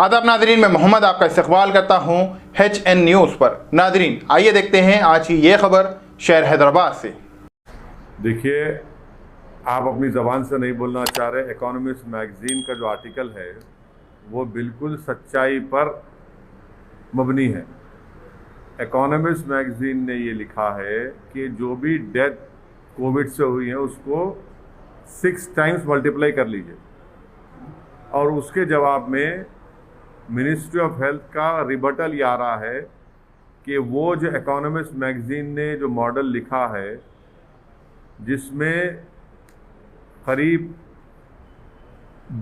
आदाब नादरीन, मैं मोहम्मद आपका इस्तकबाल करता हूँ HN न्यूज़ पर। नादरीन, आइए देखते हैं आज की ये खबर शहर हैदराबाद से। देखिए, आप अपनी ज़बान से नहीं बोलना चाह रहे। इकोनॉमिस्ट मैगज़ीन का जो आर्टिकल है वो बिल्कुल सच्चाई पर मबनी है। इकोनॉमिस्ट मैगज़ीन ने ये लिखा है कि जो भी डेथ कोविड से हुई है उसको 6 टाइम्स मल्टीप्लाई कर लीजिए, और उसके जवाब में मिनिस्ट्री ऑफ हेल्थ का रिबटल ये आ रहा है कि वो जो इकोनॉमिस्ट मैगज़ीन ने जो मॉडल लिखा है जिसमें करीब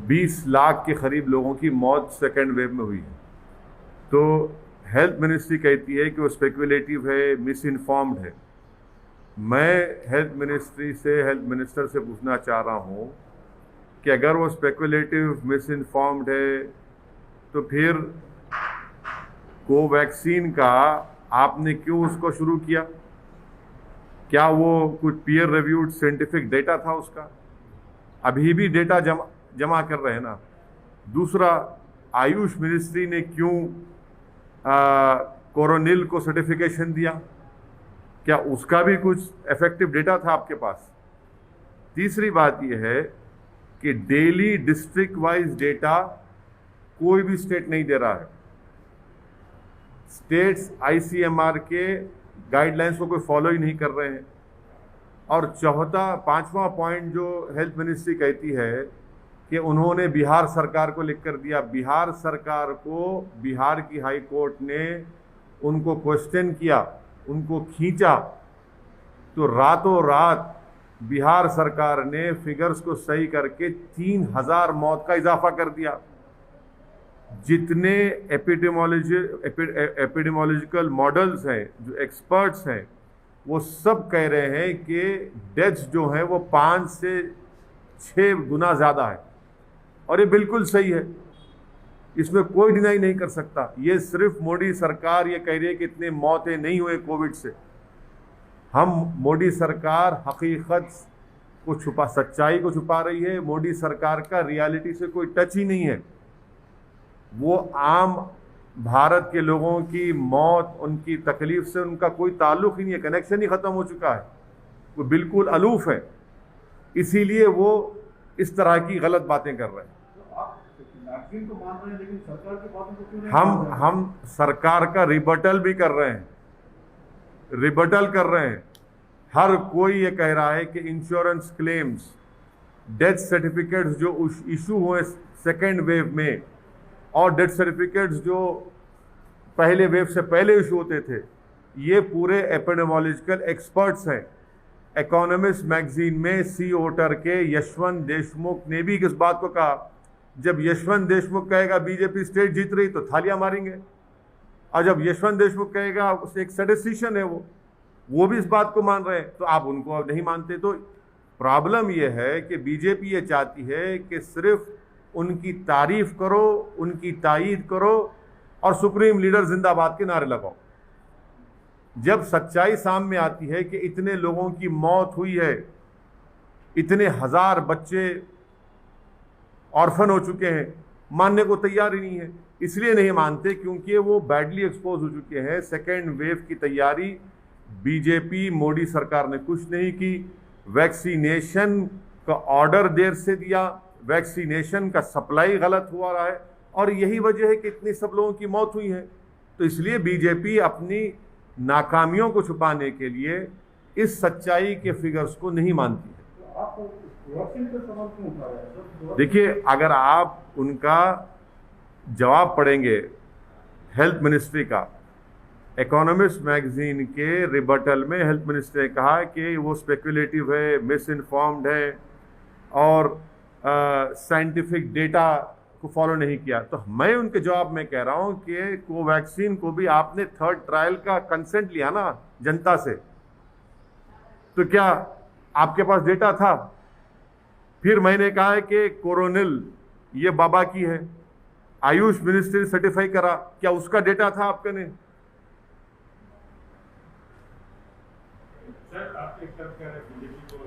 20 लाख के करीब लोगों की मौत सेकेंड वेव में हुई है, तो हेल्थ मिनिस्ट्री कहती है कि वो स्पेकुलेटिव है, मिस इन्फॉर्म्ड है। मैं हेल्थ मिनिस्टर से पूछना चाह रहा हूँ कि अगर वो स्पेकुलेटिव, मिस इन्फॉर्म्ड है तो फिर कोवैक्सीन का आपने क्यों उसको शुरू किया? क्या वो कुछ पीयर रिव्यूड साइंटिफिक डेटा था उसका? अभी भी डेटा जमा कर रहे हैं ना। दूसरा, आयुष मिनिस्ट्री ने क्यों कोरोनिल को सर्टिफिकेशन दिया? क्या उसका भी कुछ इफेक्टिव डेटा था आपके पास? तीसरी बात यह है कि डेली डिस्ट्रिक्ट वाइज डेटा कोई भी स्टेट नहीं दे रहा है। स्टेट्स ICMR के गाइडलाइंस को कोई फॉलो ही नहीं कर रहे हैं। और पांचवा पॉइंट जो हेल्थ मिनिस्ट्री कहती है कि उन्होंने बिहार सरकार को लिख कर दिया। बिहार सरकार को बिहार की हाई कोर्ट ने उनको क्वेश्चन किया, उनको खींचा, तो रातों रात बिहार सरकार ने फिगर्स को सही करके 3000 मौत का इजाफा कर दिया। जितने एपिडेमोलॉजिकल मॉडल्स हैं, जो एक्सपर्ट्स हैं, वो सब कह रहे हैं कि डेथ्स जो हैं वो 5 से 6 गुना ज़्यादा है। और ये बिल्कुल सही है, इसमें कोई डिनाई नहीं कर सकता। ये सिर्फ मोदी सरकार ये कह रही है कि इतने मौतें नहीं हुए कोविड से। मोदी सरकार हकीकत को सच्चाई को छुपा रही है। मोदी सरकार का रियलिटी से कोई टच ही नहीं है। वो आम भारत के लोगों की मौत, उनकी तकलीफ से उनका कोई ताल्लुक ही नहीं है, कनेक्शन ही खत्म हो चुका है। वो बिल्कुल अलूफ है, इसीलिए वो इस तरह की गलत बातें कर रहे हैं। तो मान रहे हैं, लेकिन सरकार की बातों को क्यों नहीं हम सरकार का रिबटल भी कर रहे हैं, हर कोई ये कह रहा है कि इंश्योरेंस क्लेम्स, डेथ सर्टिफिकेट्स जो इशू हुए सेकेंड वेव में और डेथ सर्टिफिकेट्स जो पहले वेव से पहले इशू होते थे, ये पूरे एपिडेमोलॉजिकल एक्सपर्ट्स हैं। इकोनॉमिस्ट मैगजीन में सीओटर के यशवंत देशमुख ने भी इस बात को कहा। जब यशवंत देशमुख कहेगा बीजेपी स्टेट जीत रही तो थालियां मारेंगे, और जब यशवंत देशमुख कहेगा एक स्टैटिस्टिशियन है वो भी इस बात को मान रहे हैं, तो आप उनको अब नहीं मानते। तो प्रॉब्लम यह है कि बीजेपी ये चाहती है कि सिर्फ उनकी तारीफ करो, उनकी तायीद करो और सुप्रीम लीडर जिंदाबाद के नारे लगाओ। जब सच्चाई सामने आती है कि इतने लोगों की मौत हुई है, इतने हजार बच्चे ऑर्फन हो चुके हैं, मानने को तैयार ही नहीं है। इसलिए नहीं मानते क्योंकि वो बैडली एक्सपोज हो चुके हैं। सेकेंड वेव की तैयारी बीजेपी मोदी सरकार ने कुछ नहीं की। वैक्सीनेशन का ऑर्डर देर से दिया, वैक्सीनेशन का सप्लाई गलत हुआ रहा है, और यही वजह है कि इतनी सब लोगों की मौत हुई है। तो इसलिए बीजेपी अपनी नाकामियों को छुपाने के लिए इस सच्चाई के फिगर्स को नहीं मानती है। देखिए, अगर आप उनका जवाब पढ़ेंगे हेल्थ मिनिस्ट्री का, इकोनॉमिस्ट मैगजीन के रिबटल में हेल्थ मिनिस्ट्री ने कहा कि वो स्पेकुलेटिव है, मिस इन्फॉर्म्ड है और साइंटिफिक डेटा को फॉलो नहीं किया। तो मैं उनके जवाब में कह रहा हूं कि कोवैक्सीन को भी आपने 3rd ट्रायल का कंसेंट लिया ना जनता से, तो क्या आपके पास डेटा था? फिर मैंने कहा है कि कोरोनिल ये बाबा की है, आयुष मिनिस्ट्री सर्टिफाई करा, क्या उसका डेटा था आपके ने? सर, आप एक तरफ कह रहे हैं बीजेपी को,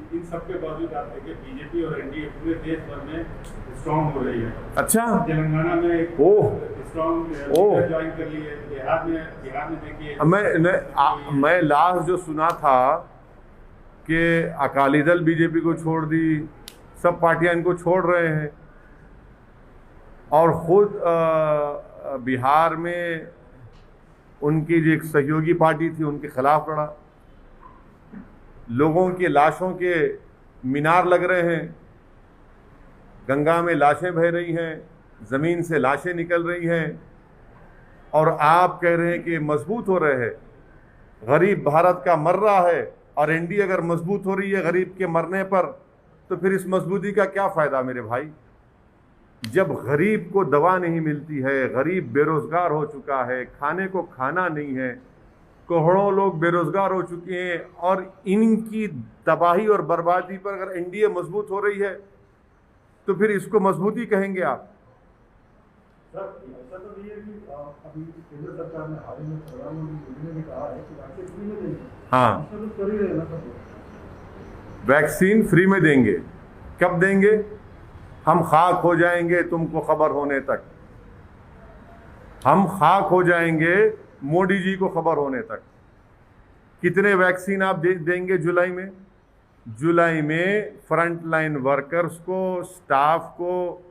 लेकिन इन सब के बावजूद आप देखिए बीजेपी और एनडीए पूरे देश भर में स्ट्रांग हो रही है। अच्छा, तेलंगाना में स्ट्रांग ज्वाइन कर ली है, बिहार में देखिए। मैं लास्ट जो सुना था कि अकाली दल बीजेपी को छोड़ दी, सब पार्टियां इनको छोड़ रहे हैं, और खुद बिहार में उनकी जो एक सहयोगी पार्टी थी उनके खिलाफ लड़ा। लोगों की लाशों के मीनार लग रहे हैं, गंगा में लाशें बह रही हैं, ज़मीन से लाशें निकल रही हैं, और आप कह रहे हैं कि मजबूत हो रहे हैं। गरीब भारत का मर रहा है, और एनडीए अगर मजबूत हो रही है गरीब के मरने पर, तो फिर इस मजबूती का क्या फ़ायदा मेरे भाई? जब गरीब को दवा नहीं मिलती है, गरीब बेरोज़गार हो चुका है, खाने को खाना नहीं है, करोड़ों लोग बेरोज़गार हो चुके हैं, और इनकी तबाही और बर्बादी पर अगर एनडीए मजबूत हो रही है तो फिर इसको मजबूती कहेंगे आप? सर ऐसा तो नहीं है कि अभी केंद्र सरकार ने हाल ही में प्रधानमंत्री मोदी ने कहा है कि वैक्सीन फ्री में देंगे। हाँ, तो कर ही रहे ना सर। वैक्सीन फ्री में देंगे। कब देंगे? हम खाक हो जाएंगे तुमको खबर होने तक। हम खाक हो जाएंगे मोदी जी को खबर होने तक। कितने वैक्सीन आप देंगे जुलाई में? जुलाई में फ्रंट लाइन वर्कर्स को, स्टाफ को,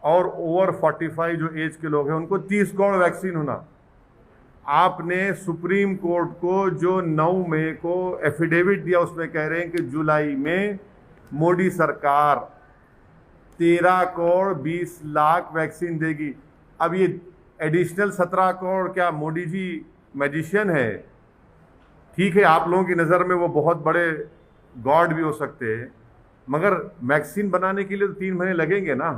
और ओवर 45 जो एज के लोग हैं उनको 30 करोड़ वैक्सीन होना। आपने सुप्रीम कोर्ट को जो 9 मई को एफिडेविट दिया उसमें कह रहे हैं कि जुलाई में मोदी सरकार 13 करोड़ 20 लाख वैक्सीन देगी। अब ये एडिशनल 17 करोड़ क्या मोदी जी मैजिशियन है? ठीक है, आप लोगों की नज़र में वो बहुत बड़े गॉड भी हो सकते हैं, मगर वैक्सीन बनाने के लिए तो 3 महीने लगेंगे ना।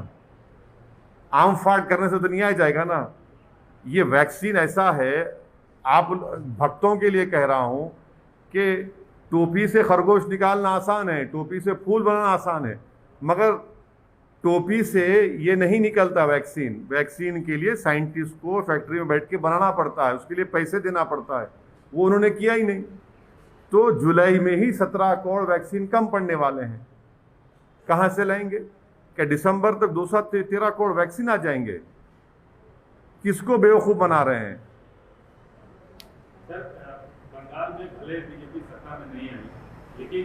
आम फाट करने से तो नहीं आ जाएगा ना। ये वैक्सीन ऐसा है, आप भक्तों के लिए कह रहा हूँ कि टोपी से खरगोश निकालना आसान है, टोपी से फूल बनाना आसान है, मगर टोपी से ये नहीं निकलता वैक्सीन। वैक्सीन के लिए साइंटिस्ट को फैक्ट्री में बैठ के बनाना पड़ता है, उसके लिए पैसे देना पड़ता है, वो उन्होंने किया ही नहीं। तो जुलाई में ही 17 करोड़ वैक्सीन कम पड़ने वाले हैं। कहाँ से लाएंगे? क्या दिसंबर तक 213 करोड़ वैक्सीन आ जाएंगे? किसको बेवकूफ़ बना रहे हैं? सर बंगाल में भले बीजेपी सत्ता में नहीं आई, लेकिन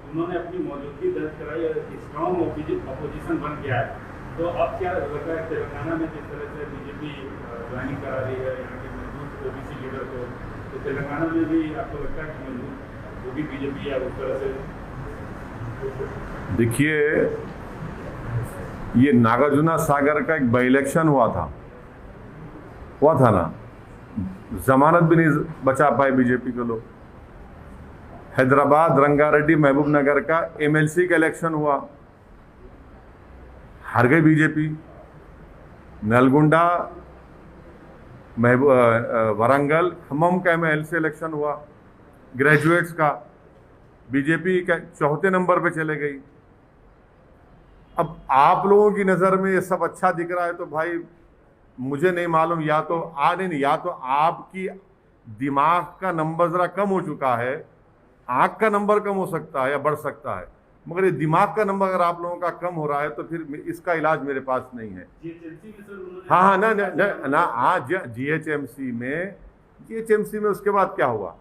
उन्होंने अपनी मौजूदगी दर्ज कराई और स्ट्रॉन्ग अपोजिशन बन गया है। तो अब क्या लगता है तेलंगाना में जिस तरह से बीजेपी ज्वाइनिंग करा रही है यहाँ के मजबूत ओबीसी लीडर को, तो तेलंगाना में भी आपको लगता है कि मजबूत वो भी बीजेपी है उस तरह से? देखिए, ये नागार्जुना सागर का एक बाई इलेक्शन हुआ था ना, जमानत भी नहीं बचा पाए बीजेपी के लोग। हैदराबाद रंगारेड्डी महबूब नगर का एमएलसी का इलेक्शन हुआ, हार गई बीजेपी। नलगुंडा वरंगल खम्मम का एमएलसी इलेक्शन हुआ, ग्रेजुएट्स का, बीजेपी का 4थे नंबर पे चले गई। अब आप लोगों की नज़र में ये सब अच्छा दिख रहा है तो भाई मुझे नहीं मालूम, या तो आपकी दिमाग का नंबर ज़रा कम हो चुका है, आँख का नंबर कम हो सकता है या बढ़ सकता है, मगर ये दिमाग का नंबर अगर आप लोगों का कम हो रहा है तो फिर इसका इलाज मेरे पास नहीं है। हाँ ना जीएचएमसी में उसके बाद क्या हुआ?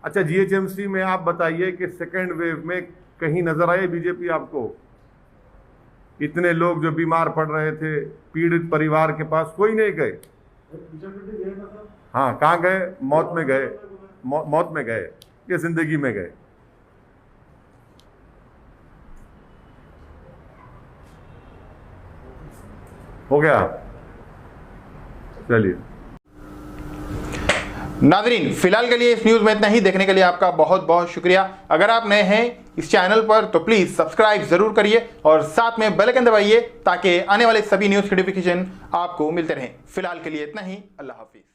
अच्छा, जीएचएमसी में आप बताइए कि सेकेंड वेव में कहीं नजर आए बीजेपी आपको? इतने लोग जो बीमार पड़ रहे थे, पीड़ित परिवार के पास कोई नहीं गए। हाँ, कहाँ गए? मौत में गए, मौत में गए या जिंदगी में गए? हो गया। चलिए नाजरीन, फिलहाल के लिए इस न्यूज़ में इतना ही। देखने के लिए आपका बहुत बहुत शुक्रिया। अगर आप नए हैं इस चैनल पर तो प्लीज़ सब्सक्राइब ज़रूर करिए और साथ में बेल आइकन दबाइए ताकि आने वाले सभी न्यूज़ नोटिफिकेशन आपको मिलते रहें। फिलहाल के लिए इतना ही। अल्लाह हाफिज़।